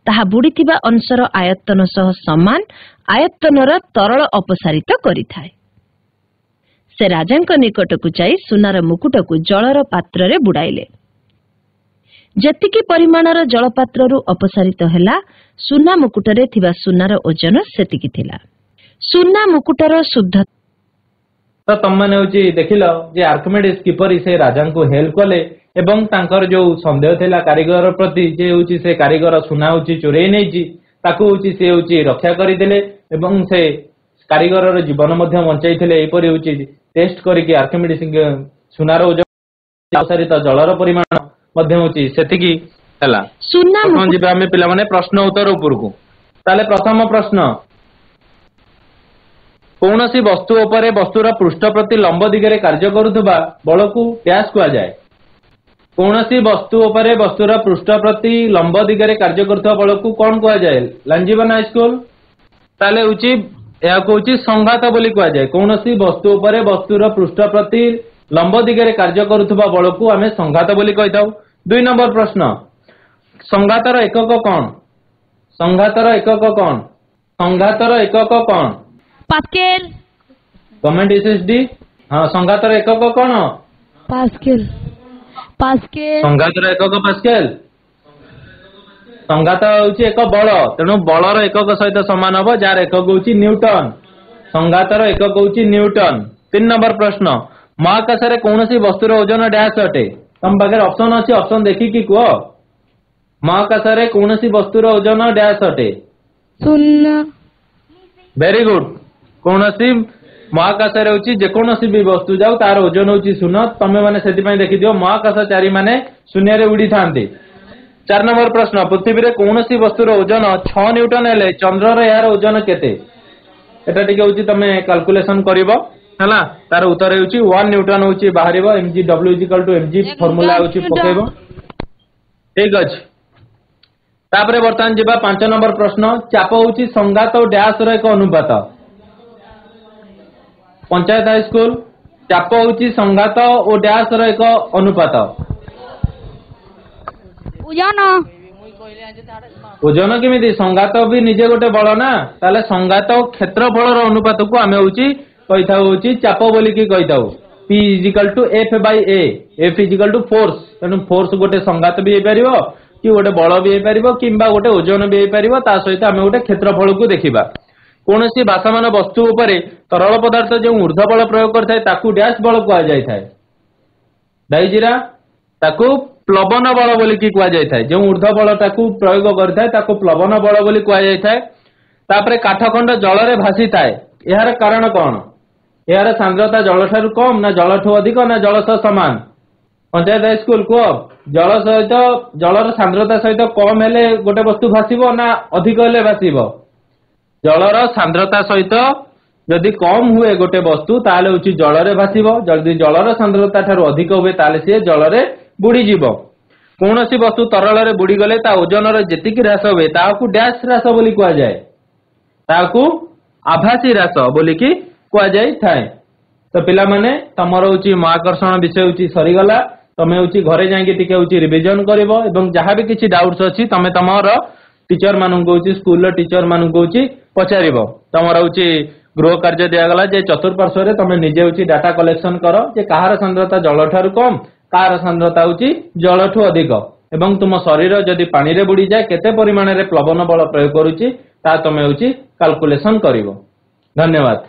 ताहा बुड़ीथिबा अंशर आयतन सह समान आयतनर तरल अपसारित करिथाय से राजांक निकट को जाई सुनार मुकुट को जलर पात्र रे बुड़ाइले जतिकी परिमाणर जल पात्र रु अपसारित हैला सुना मुकुट रे थिबा सुनार ओजन सेतिकी थिला सुना मुकुटर शुद्ध तो तुम मैंने होची देखिलो जे आर्किमिडीज किपरि से राजा को हेल्प कले एवं तांकर जो संदेह थिला कारीगर प्रति जे होची से कारीगर सुना होची चोरई नैची ताकू होची से होची रक्षा करिदेले एवं से कारीगर रो जीवन मध्य बंचाइथिले एपरि होची टेस्ट करिकि आर्किमिडीज सुनार ओजन अपसारित जलर परिमाण मध्य होची सेतिकी हैला सुना मुकुट जिबा हम पिला माने प्रश्न उत्तर ऊपर को ताले प्रथम प्रश्न कौनसी वस्तु उपरे वस्तुर पृष्ठ प्रति लंब दिगरे कार्य करुथबा बल को डैश कुआ जाए କୌଣସି ବସ୍ତୁ ଉପରେ ବସ୍ତୁର ପୃଷ୍ଠ ପ୍ରତି ଲମ୍ବ ଦିଗରେ କାର୍ଯ୍ୟ କରୁଥିବା ବଳକୁ କଣ କୁହାଯାଏ? ଲାଞ୍ଜିବନ ହାଇସ୍କୁଲ ତାହେଲେ ହଉଛି ଏହାକୁ ହଉଛି ସଂଘାତ ବୋଲି କୁହାଯାଏ। କୌଣସି ବସ୍ତୁ ଉପରେ ବସ୍ତୁର ପୃଷ୍ଠ ପ୍ରତି ଲମ୍ବ ଦିଗରେ କାର୍ଯ୍ୟ କରୁଥିବା ବଳକୁ ଆମେ ସଂଘାତ ବୋଲି କହିଥାଉ। 2 ନମ୍ବର ପ୍ରଶ୍ନ, ସଂଘାତର ଏକକ କଣ? ସଂଘାତର ଏକକ କଣ? ସଂଘାତର ଏକକ କଣ? ପାସ୍କେଲ। Comment SSD. ହଁ, ସଂଘାତର ଏକକ କଣ? ପାସ୍କେଲ। ପାସ୍କେଲ। ସଂଘାତର ଏକକ ପାସ୍କେଲ। ସଂଘାତ ହେଉଛି ଏକ ବଳ, ତେଣୁ ବଳର ଏକକ ସହିତ ସମାନ ହବ, ଯାହାର ଏକକ ହେଉଛି ନ୍ୟୁଟନ। ସଂଘାତର ଏକକ ହେଉଛି ନ୍ୟୁଟନ। 3 ନମ୍ବର ପ୍ରଶ୍ନ, ମହାକାଶରେ କୌଣସି ବସ୍ତୁର ଓଜନ ଡ୍ୟାସ୍ ଅଟେ? ତମ ପାଖରେ ଅପସନ ଅଛି, ଅପସନ ଦେଖିକି କୁହ। ମହାକାଶରେ କୌଣସି ବସ୍ତୁର ଓଜନ ଡ୍ୟାସ୍ ଅଟେ? 0। Very good. କୌଣସି ମହାକାଶରେ ହେଉଛି ଯେକୌଣସି ବି ବସ୍ତୁ ଯାଉ ତାର ଓଜନ ହେଉଛି 0। ତମେ ମାନେ ସେଥିପାଇଁ ଦେଖିଥିବ ମହାକାଶଚାରୀ ମାନେ ଶୂନ୍ୟରେ ଉଡିଥାନ୍ତି। 4 ନମ୍ବର ପ୍ରଶ୍ନ, ପୃଥିବୀରେ କୌଣସି ବସ୍ତୁର ଓଜନ 6 ନ୍ୟୁଟନ ହେଲେ ଚନ୍ଦ୍ରର ଏହାର ଓଜନ କେତେ? এটা ଟିକେ ହେଉଛି ତମେ କାଲକୁଲେସନ କରିବ ହେଲା। ତାର ଉତ୍ତର ହେଉଛି 1 ନ୍ୟୁଟନ ହେଉଛି ବାହାରିବ। mgw mg ଫର୍ମୁଲା ହେଉଛି ପକେଇବ। ଠିକ ଅଛି। ତାପରେ ବର୍ତ୍ତମାନ ଯିବା 5 ନମ୍ବର ପ୍ରଶ୍ନ, ଚାପ ହେଉଛି ସଂଘାତ ଓ ଡ୍ୟାସ ର ଏକ ଅନୁପାତ। ପଞ୍ଚାୟତ ହାଇସ୍କୁଲ, ଚାପ ହେଉଛି ସଂଘାତ ଓ ଡ୍ୟାସ ର ଏକ ଅନୁପାତ। ଓଜନ। ଓଜନ କେମିତି? ସଂଘାତ ବି ନିଜେ ଗୋଟେ ବଳ ନା, ତାହେଲେ ସଂଘାତ କ୍ଷେତ୍ରଫଳର ଅନୁପାତକୁ ଆମେ ହେଉଛି କହିଥାଉ ହେଉଛି ଚାପ ବୋଲିକି କହିଥାଉ। P = F/A, F = force. ତେଣୁ ଫୋର୍ସ ଗୋଟେ ସଂଘାତ ବି ହେଇପାରିବ, କି ଗୋଟେ ବଳ ବି ହେଇପାରିବ, କିମ୍ବା ଗୋଟେ ଓଜନ ବି ହେଇପାରିବ। ତା ସହିତ ଆମେ ଗୋଟେ କ୍ଷେତ୍ରଫଳକୁ ଦେଖିବା। କୌଣସି ଭାସମାନ ବସ୍ତୁ ଉପରେ ତରଳ ପଦାର୍ଥ ଯେଉଁ ଉର୍ଦ୍ଧ୍ୱ ବଳ ପ୍ରୟୋଗ କରିଥାଏ ତାକୁ ଡ୍ୟାଶ ବଳ କୁହାଯାଇଥାଏ? ଡାଇଜିରା, ତାକୁ ପ୍ଲବନ ବଳ ବୋଲିକି କୁହାଯାଇଥାଏ। ଯେଉଁ ଉର୍ଦ୍ଧ୍ୱ ବଳଟାକୁ ପ୍ରୟୋଗ କରିଥାଏ ତାକୁ ପ୍ଲବନ ବଳ ବୋଲି କୁହାଯାଇଥାଏ। ତାପରେ କାଠଖଣ୍ଡ ଜଳରେ ଭାସିଥାଏ, ଏହାର କାରଣ କଣ? ଏହାର ସାନ୍ଦ୍ରତା ଜଳଠାରୁ କମ ନା ଜଳଠୁ ଅଧିକ ନା ଜଳ ସହ ସମାନ? ପଞ୍ଚାୟତ ହାଇସ୍କୁଲ କୁହ। ଜଳ ସହିତ ଜଳର ସାନ୍ଦ୍ରତା ସହିତ କମ ହେଲେ ଗୋଟେ ବସ୍ତୁ ଭାସିବ ନା ଅଧିକ ହେଲେ ଭାସିବ? ଜଳର ସାନ୍ଦ୍ରତା ସହିତ ଯଦି କମ ହୁଏ ଗୋଟେ ବସ୍ତୁ ତାହେଲେ ହେଉଛି ଜଳରେ ଭାସିବ। ଯଦି ଜଳର ସାନ୍ଦ୍ରତା ଠାରୁ ଅଧିକ ହୁଏ ତାହେଲେ ସିଏ ଜଳରେ ବୁଡିଯିବ। କୌଣସି ବସ୍ତୁ ତରଳରେ ବୁଡିଗଲେ ତା ଓଜନର ଯେତିକି ହ୍ରାସ ହୁଏ ତାହାକୁ ଡ୍ୟାଶ ହ୍ରାସ ବୋଲି କୁହାଯାଏ? ତାହାକୁ ଆଭାସୀ ହ୍ରାସ ବୋଲିକି କୁହାଯାଇଥାଏ। ତ ପିଲାମାନେ ତମର ହେଉଛି ମହାକର୍ଷଣ ବିଷୟ ହେଉଛି ସରିଗଲା। ତମେ ହେଉଛି ଘରେ ଯାଇକି ଟିକେ ହେଉଛି ରିଭିଜନ କରିବ ଏବଂ ଯାହା ବି କିଛି ଡାଉଟ୍ସ ଅଛି ତମେ ତମର टीचर मानक स्कूल टीचर मानक पचार तुम गृह कार्य दिगला जे चतुर्पार्श्व तुम निजे डाटा कलेक्शन कर जे कहार सांद्रता जल ठारू कम कहार सांद्रता जल ठू अधिक एवं तुम शरीर जदि पानी रे बुड़ी जाए केते परिमाण रे प्लवन बल प्रयोग करुच्ची ता तुम काल्कुलेसन करिवो। धन्यवाद।